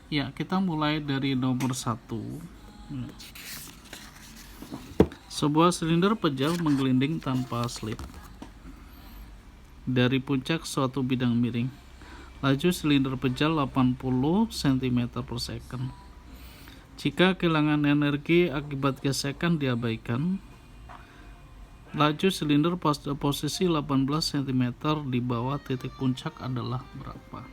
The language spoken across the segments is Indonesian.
Ya, kita mulai dari nomor 1. Sebuah silinder pejal menggelinding tanpa slip dari puncak suatu bidang miring. Laju silinder pejal 80 cm per second. Jika kehilangan energi akibat gesekan diabaikan, laju silinder pada posisi 18 cm di bawah titik puncak adalah berapa?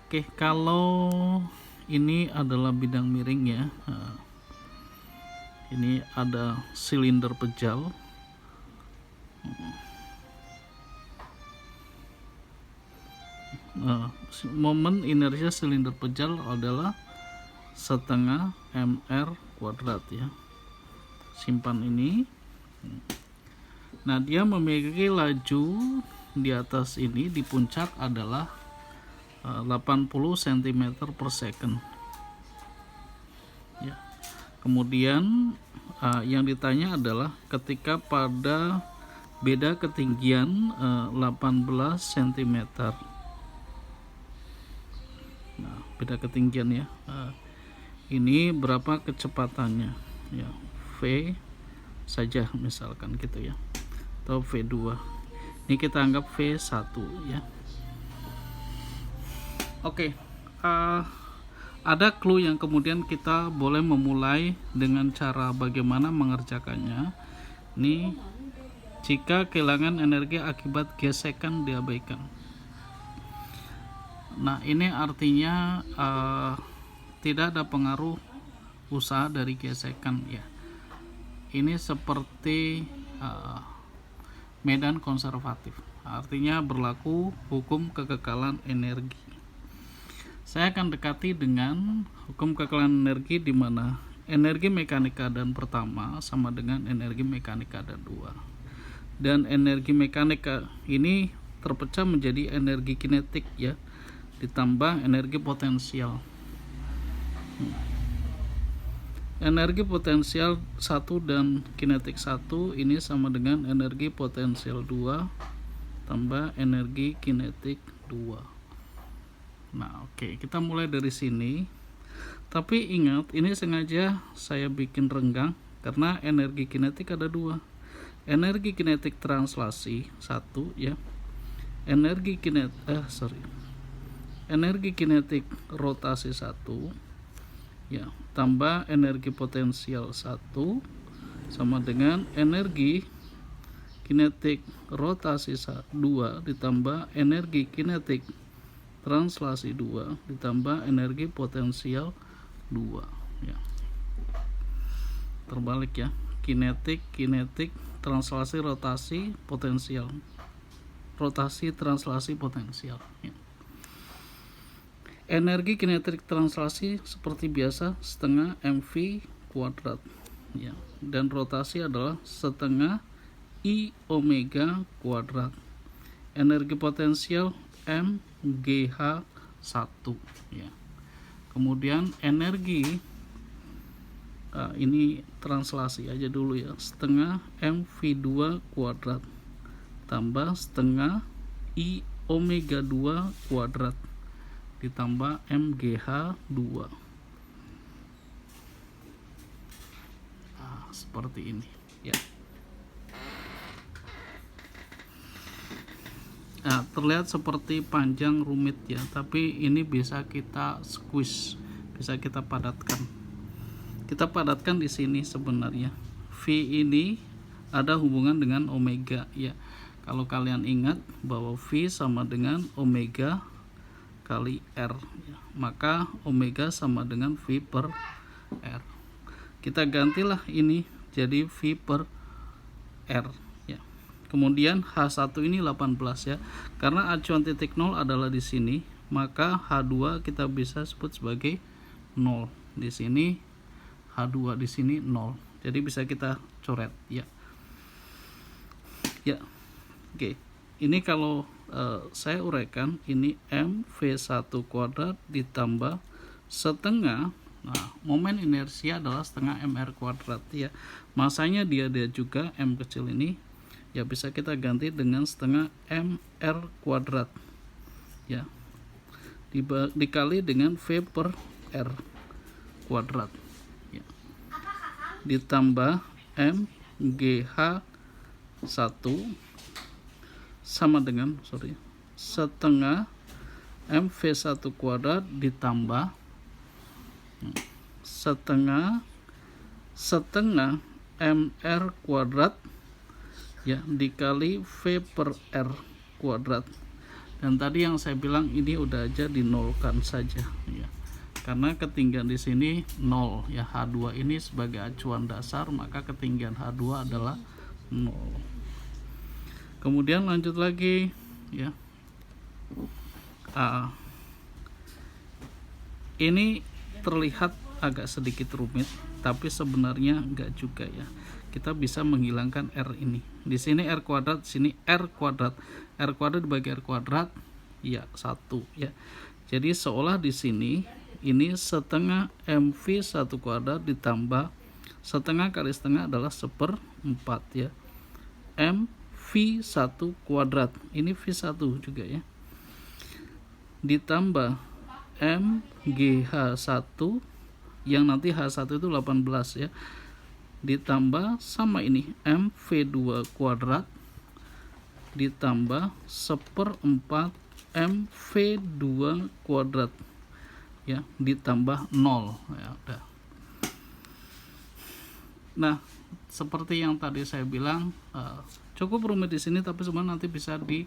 Oke, kalau ini adalah bidang miring ya. Ini ada silinder pejal. Momen inersia silinder pejal adalah setengah mr kuadrat ya. Simpan ini. Nah, dia memiliki laju di atas ini di puncak adalah 80 cm per second ya. Kemudian yang ditanya adalah ketika pada beda ketinggian 18 cm. Nah, beda ketinggian ya. Ini berapa kecepatannya ya, V saja misalkan gitu ya, atau V2. Ini kita anggap V1 ya. Oke, ada clue yang kemudian kita boleh memulai dengan cara bagaimana mengerjakannya. Ini jika kehilangan energi akibat gesekan diabaikan. Nah, ini artinya tidak ada pengaruh usaha dari gesekan ya. Ini seperti medan konservatif, artinya berlaku hukum kekekalan energi. Saya akan dekati dengan hukum kekekalan energi di mana energi mekanika dan pertama sama dengan energi mekanika dan 2. Dan energi mekanika ini terpecah menjadi energi kinetik ya, ditambah energi potensial. Energi potensial 1 dan kinetik 1 ini sama dengan energi potensial 2 tambah energi kinetik 2. Nah, oke, kita mulai dari sini. Tapi ingat, ini sengaja saya bikin renggang karena energi kinetik ada 2. Energi kinetik translasi 1 ya. Energi kinetik rotasi 1 ya, tambah energi potensial 1 sama dengan energi kinetik rotasi 2 ditambah energi kinetik translasi 2 ditambah energi potensial 2 ya. Terbalik ya, kinetik translasi rotasi potensial, rotasi translasi potensial ya. Energi kinetik translasi seperti biasa setengah mv kuadrat ya, dan rotasi adalah setengah I omega kuadrat. Energi potensial mgh 1 ya. Kemudian energi ini translasi aja dulu ya, setengah mv2 kuadrat tambah setengah I omega 2 kuadrat ditambah mgh 2. Seperti ini ya. Nah, terlihat seperti panjang rumit ya, tapi ini bisa kita squeeze, bisa kita padatkan. Kita padatkan di sini sebenarnya. V ini ada hubungan dengan omega ya. Kalau kalian ingat bahwa V sama dengan omega kali R ya, maka omega sama dengan V per R. Kita gantilah ini jadi V per R. Kemudian H1 ini 18 ya. Karena acuan titik 0 adalah di sini, maka H2 kita bisa sebut sebagai 0. Di sini H2, di sini 0. Jadi bisa kita coret ya. Ya. Oke. Ini kalau saya uraikan, ini mv1 kuadrat ditambah setengah. Nah, momen inersia adalah setengah mr kuadrat ya. Masanya dia juga m kecil ini ya, bisa kita ganti dengan setengah mr kuadrat ya. dikali dengan V per R kuadrat ya. Ditambah MGH 1 sama dengan setengah MV1 kuadrat ditambah setengah MR kuadrat ya dikali V per R kuadrat. Dan tadi yang saya bilang ini udah aja dinolkan saja ya, karena ketinggian di sini 0 ya. H2 ini sebagai acuan dasar, maka ketinggian H2 adalah 0. Kemudian lanjut lagi ya. Ini terlihat agak sedikit rumit, tapi sebenarnya enggak juga ya. Kita bisa menghilangkan R ini. Di sini R kuadrat, di sini R kuadrat. R kuadrat dibagi R kuadrat ya 1 ya. Jadi seolah di sini ini setengah MV1 kuadrat ditambah setengah kali setengah adalah 1/4 ya. MV1 kuadrat. Ini V1 juga ya. Ditambah MGH1 yang nanti H1 itu 18 ya. Ditambah sama ini MV2 kuadrat ditambah 1/4 MV2 kuadrat ya ditambah 0 ya udah. Nah, seperti yang tadi saya bilang cukup rumit di sini, tapi sebenarnya nanti bisa di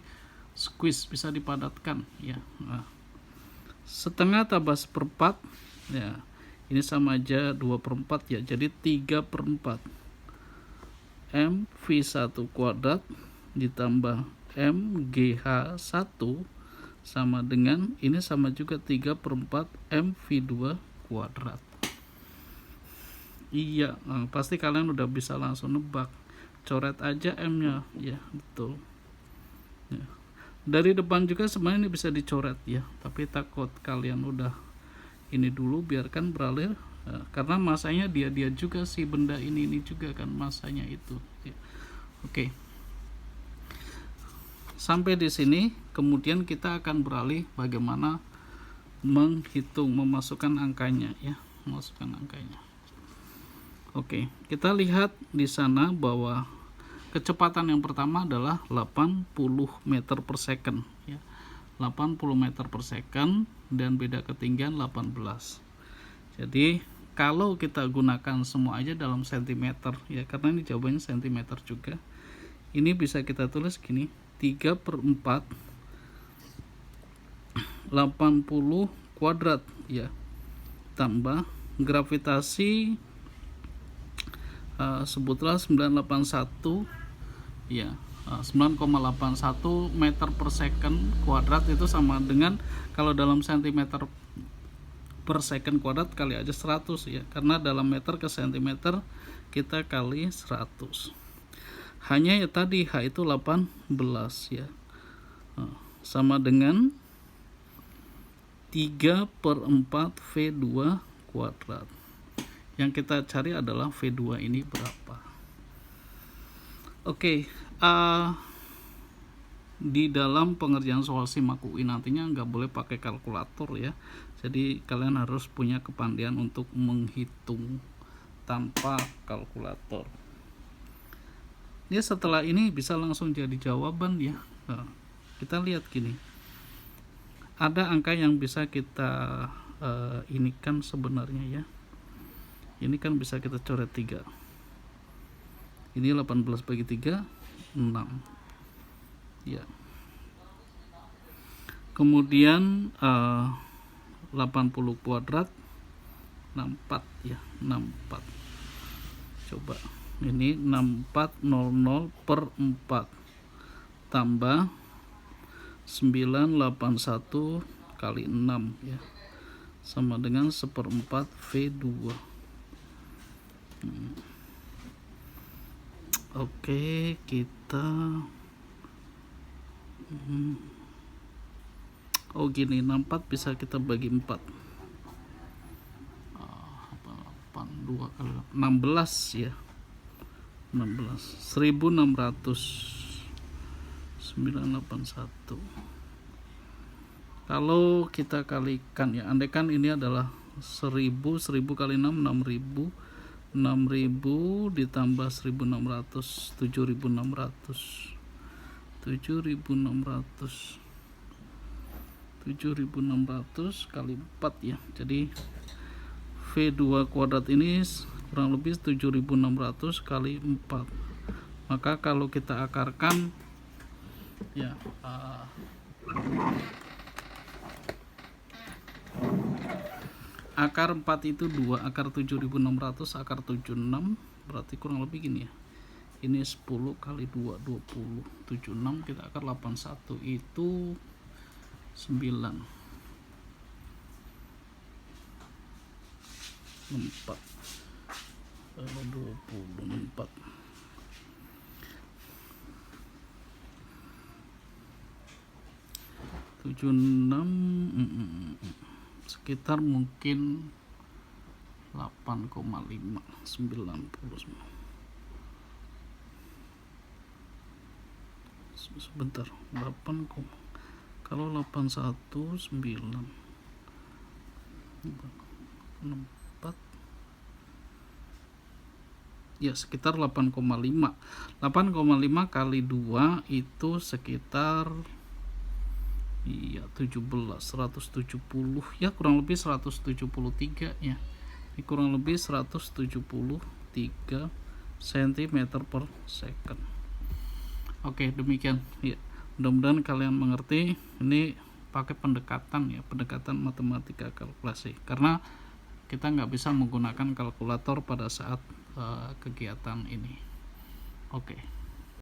squeeze, bisa dipadatkan ya. Nah, setengah tambah 1/4 ya, ini sama aja 2/4 ya, jadi 3/4 MV1 kuadrat ditambah MGH1 sama dengan ini sama juga 3/4 MV2 kuadrat. Iya, pasti kalian udah bisa langsung nebak. Coret aja M nya ya, betul ya. Dari depan juga sebenarnya ini bisa dicoret ya, tapi takut kalian udah ini dulu, biarkan beralih karena masanya dia juga sih, benda ini juga kan masanya itu ya. Oke. Sampai di sini, kemudian kita akan beralih bagaimana menghitung, memasukkan angkanya ya, memasukkan angkanya. Oke, kita lihat di sana bahwa kecepatan yang pertama adalah 80 meter per second ya. 80 meter per second dan beda ketinggian 18. Jadi kalau kita gunakan semua aja dalam sentimeter ya, karena ini jawabannya sentimeter juga. Ini bisa kita tulis gini, 3/4 80 kuadrat ya, tambah gravitasi sebutlah 981 ya, 9,81 meter per second kuadrat, itu sama dengan kalau dalam sentimeter per second kuadrat kali aja 100 ya, karena dalam meter ke sentimeter kita kali 100. Hanya ya tadi H itu 18 ya, sama dengan 3/4 V2 kuadrat. Yang kita cari adalah V2 ini berapa. Oke, di dalam pengerjaan soal SIMAK UI nantinya nggak boleh pakai kalkulator ya, jadi kalian harus punya kepandaian untuk menghitung tanpa kalkulator. Ya, setelah ini bisa langsung jadi jawaban ya. Nah, kita lihat gini, ada angka yang bisa kita ini kan sebenarnya ya, ini kan bisa kita coret 3. Ini 18 bagi 3 6 ya. Kemudian 80 kuadrat 64 ya, 64. Coba ini 6400 per 4 tambah 981 kali 6 ya, sama dengan 1/4 V2. Oke, kita gini, 64 bisa kita bagi 4. 82 kali 16 ya, 16 1600 981 Kalau kita kalikan ya, andaikan ini adalah 1000 kali 6 6000 ditambah 1600 7600 kali 4 ya. Jadi V2 kuadrat ini kurang lebih 7600 kali 4. Maka kalau kita akarkan ya, akar 4 itu 2, akar 7600 akar 76 berarti kurang lebih gini ya. Ini 10 kali 2 20 76, kita akar 81 itu 9 4 24 76 sekitar mungkin 8,5 90 sebentar 8, kalau 81 9 4 ya sekitar 8,5 kali 2 itu sekitar iya 170 ya, kurang lebih 173 ya. Ini kurang lebih 173 cm per second. Oke, demikian ya. Mudah-mudahan kalian mengerti. Ini pakai pendekatan ya, pendekatan matematika kalkulasi, karena kita nggak bisa menggunakan kalkulator pada saat kegiatan ini. Oke.